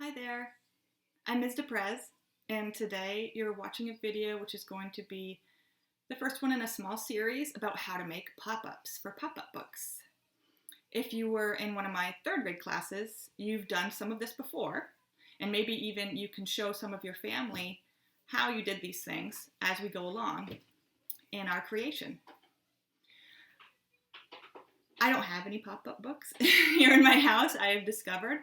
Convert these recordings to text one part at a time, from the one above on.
Hi there, I'm Ms. Deprez, and today you're watching a video which is going to be the first one in a small series about how to make pop-ups for pop-up books. If you were in one of my third grade classes, you've done some of this before, and maybe even you can show some of your family how you did these things as we go along in our creation. I don't have any pop-up books here in my house, I have discovered.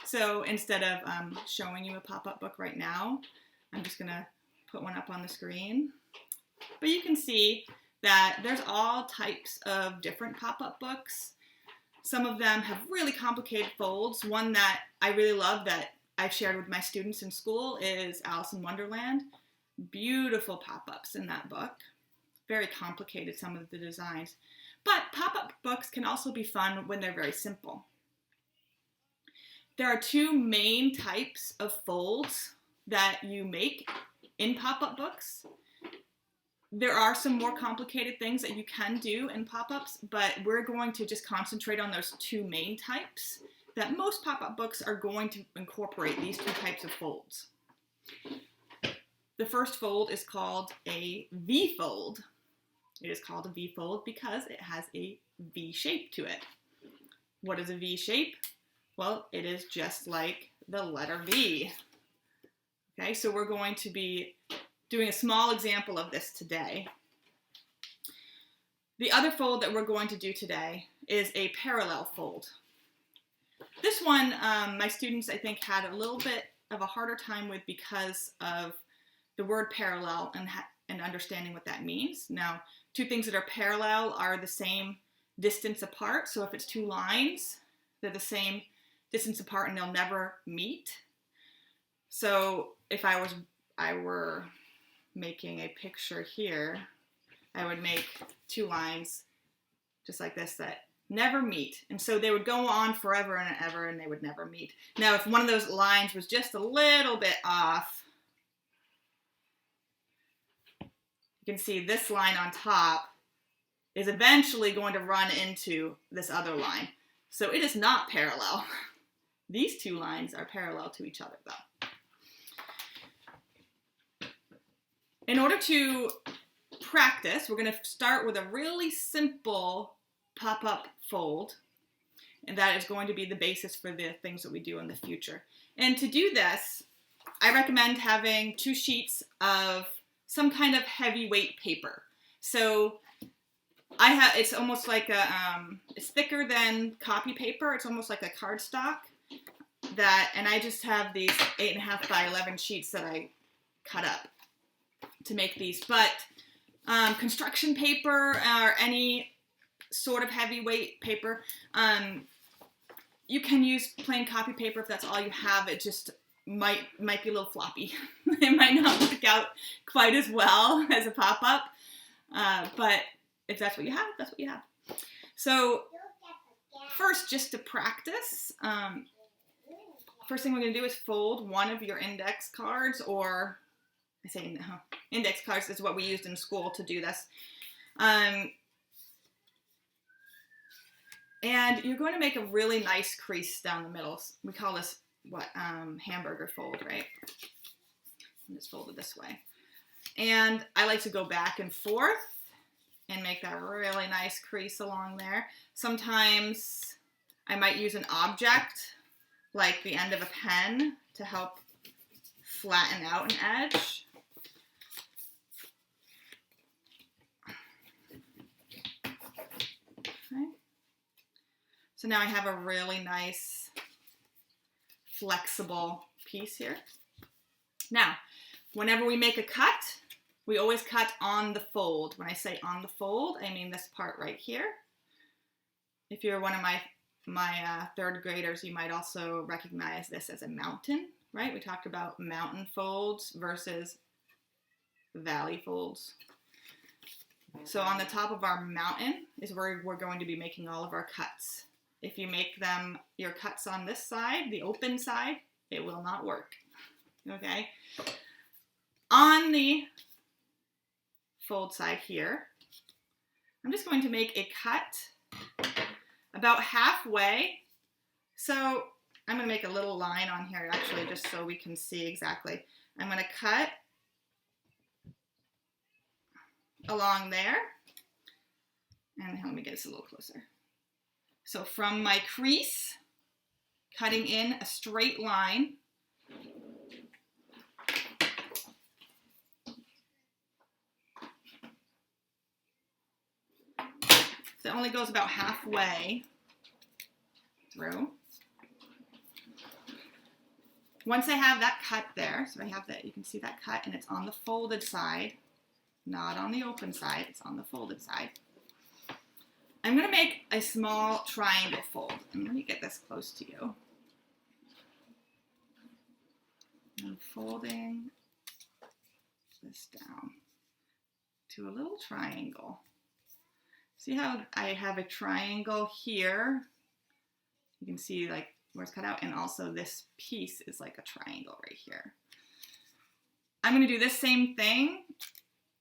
So instead of showing you a pop-up book right now, I'm just going to put one up on the screen. But you can see that there's all types of different pop-up books. Some of them have really complicated folds. One that I really love that I've shared with my students in school is Alice in Wonderland. Beautiful pop-ups in that book. Very complicated, some of the designs. But pop-up books can also be fun when they're very simple. There are two main types of folds that you make in pop-up books. There are some more complicated things that you can do in pop-ups, but we're going to just concentrate on those two main types that most pop-up books are going to incorporate these two types of folds. The first fold is called a V-fold. It is called a V-fold because it has a V shape to it. What is a V shape? Well, it is just like the letter V. Okay, so we're going to be doing a small example of this today. The other fold that we're going to do today is a parallel fold. This one, my students, I think, had a little bit of a harder time with because of the word parallel and understanding what that means. Now, two things that are parallel are the same distance apart. So if it's two lines, they're the same distance apart and they'll never meet. So if I were making a picture here, I would make two lines just like this that never meet. And so they would go on forever and ever and they would never meet. Now if one of those lines was just a little bit off, you can see this line on top is eventually going to run into this other line. So it is not parallel. These two lines are parallel to each other, though. In order to practice, we're going to start with a really simple pop-up fold, and that is going to be the basis for the things that we do in the future. And to do this, I recommend having two sheets of some kind of heavyweight paper. So it's almost like it's thicker than copy paper. It's almost like a cardstock. And I just have these 8.5 by 11 sheets that I cut up to make these. But construction paper or any sort of heavyweight paper, you can use plain copy paper if that's all you have. It just might be a little floppy. It might not work out quite as well as a pop-up, but if that's what you have, that's what you have. So first, just to practice, first thing we're going to do is fold one of your index cards, or I say no, index cards is what we used in school to do this. And you're going to make a really nice crease down the middle. We call this hamburger fold, right? And it's folded this way. And I like to go back and forth and make that really nice crease along there. Sometimes I might use an object like the end of a pen to help flatten out an edge. Okay. So now I have a really nice flexible piece here. Now, whenever we make a cut, we always cut on the fold. When I say on the fold, I mean this part right here. If you're one of my third graders, you might also recognize this as a mountain, right? We talked about mountain folds versus valley folds. So on the top of our mountain is where we're going to be making all of our cuts. If you make your cuts on this side, the open side, it will not work, okay? On the fold side here, I'm just going to make a cut about halfway. So I'm going to make a little line on here actually just so we can see exactly. I'm going to cut along there. And let me get this a little closer. So from my crease, cutting in a straight line. So it only goes about halfway through. Once I have that cut there, so I have that, you can see that cut, and it's on the folded side, not on the open side, it's on the folded side. I'm going to make a small triangle fold, and let me get this close to you. I'm folding this down to a little triangle. See how I have a triangle here? You can see like where it's cut out, and also this piece is like a triangle right here. I'm going to do this same thing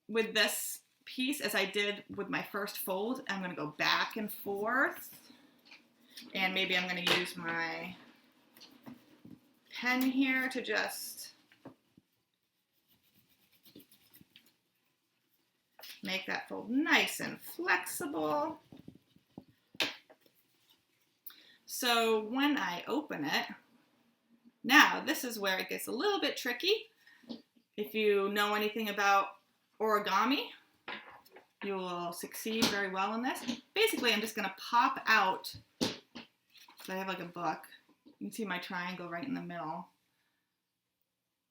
with this piece as I did with my first fold. I'm going to go back and forth, and maybe I'm going to use my pen here to just make that fold nice and flexible. So when I open it, now this is where it gets a little bit tricky. If you know anything about origami, you will succeed very well in this. Basically, I'm just going to pop out, so I have like a book. You can see my triangle right in the middle.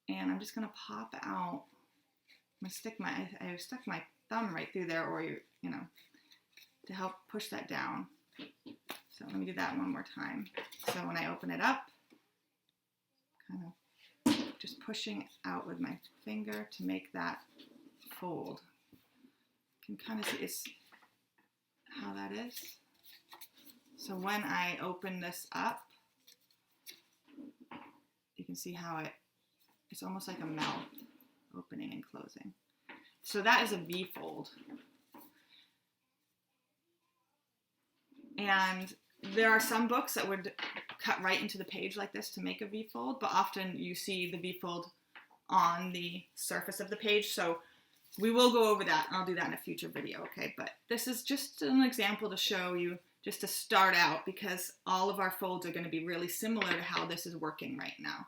And I'm just going to pop out. I'm going to stick I stuck my thumb right through there, or you know, to help push that down. So let me do that one more time. So when I open it up, kind of just pushing out with my finger to make that fold. You can kind of see how that is. So when I open this up, you can see how it's almost like a mouth, opening and closing. So that is a V fold. And there are some books that would cut right into the page like this to make a V fold, but often you see the V fold on the surface of the page. So we will go over that. I'll do that in a future video, okay? But this is just an example to show you, just to start out, because all of our folds are going to be really similar to how this is working right now.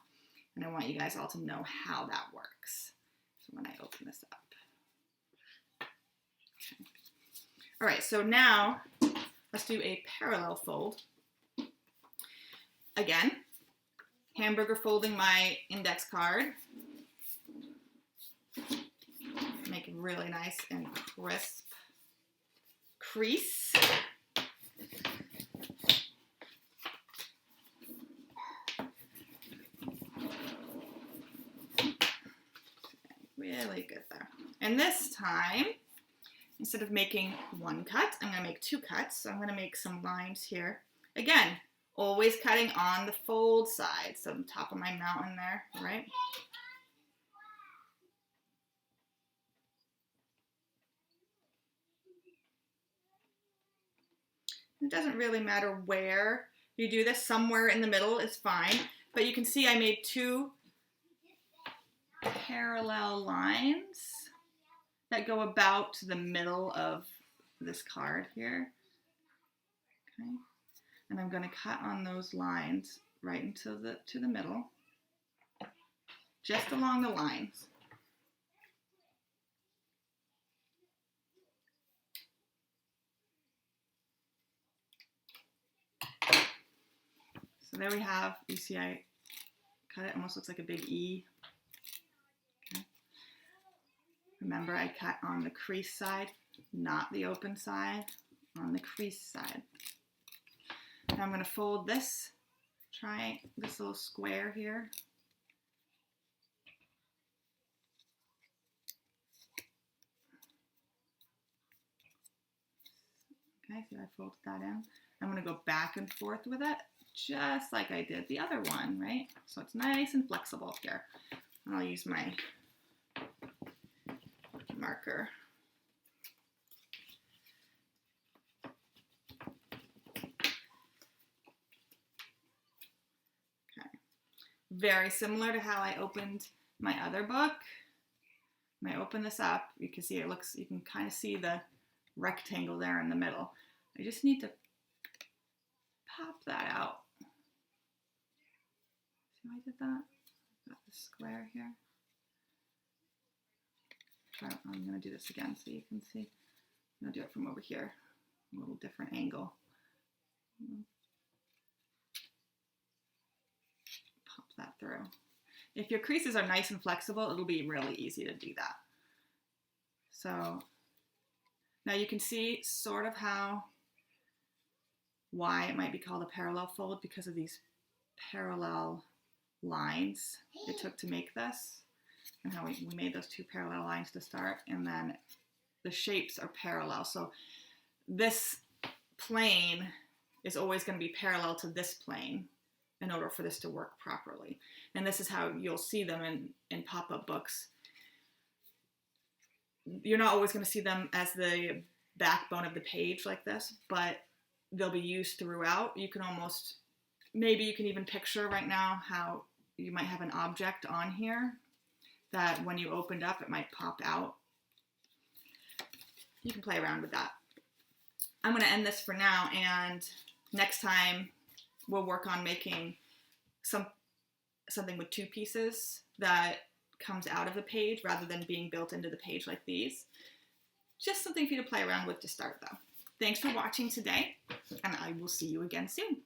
And I want you guys all to know how that works. So when I open this up. Okay. All right, so now let's do a parallel fold. Again, hamburger folding my index card. Make a really nice and crisp crease. Really good there. And this time, instead of making one cut, I'm going to make two cuts. So I'm going to make some lines here. Again, always cutting on the fold side. So the top of my mountain there, right? It doesn't really matter where you do this. Somewhere in the middle is fine. But you can see I made two parallel lines that go about to the middle of this card here. Okay. And I'm going to cut on those lines right into the middle, just along the lines. So there we have, you see I cut it, almost looks like a big E. Okay. Remember, I cut on the crease side, not the open side, on the crease side. Now I'm going to fold this little square here. Okay, so I folded that in. I'm going to go back and forth with it, just like I did the other one, right? So it's nice and flexible here. And I'll use my marker. very similar to how I opened my other book. When I open this up, you can see you can kind of see the rectangle there in the middle. I just need to pop that out. See how I did that? Got the square here. I'm going to do this again so you can see. I'm going to do it from over here, a little different angle. Pop that through. If your creases are nice and flexible, it'll be really easy to do that. So now you can see sort of why it might be called a parallel fold, because of these parallel lines it took to make this, and how we made those two parallel lines to start, and then the shapes are parallel. So this plane is always going to be parallel to this plane in order for this to work properly. And this is how you'll see them in pop-up books. You're not always going to see them as the backbone of the page like this, but they'll be used throughout. You can maybe you can even picture right now how you might have an object on here that when you opened up, it might pop out. You can play around with that. I'm going to end this for now, and next time we'll work on making something with two pieces that comes out of the page rather than being built into the page like these. Just something for you to play around with to start, though. Thanks for watching today, and I will see you again soon.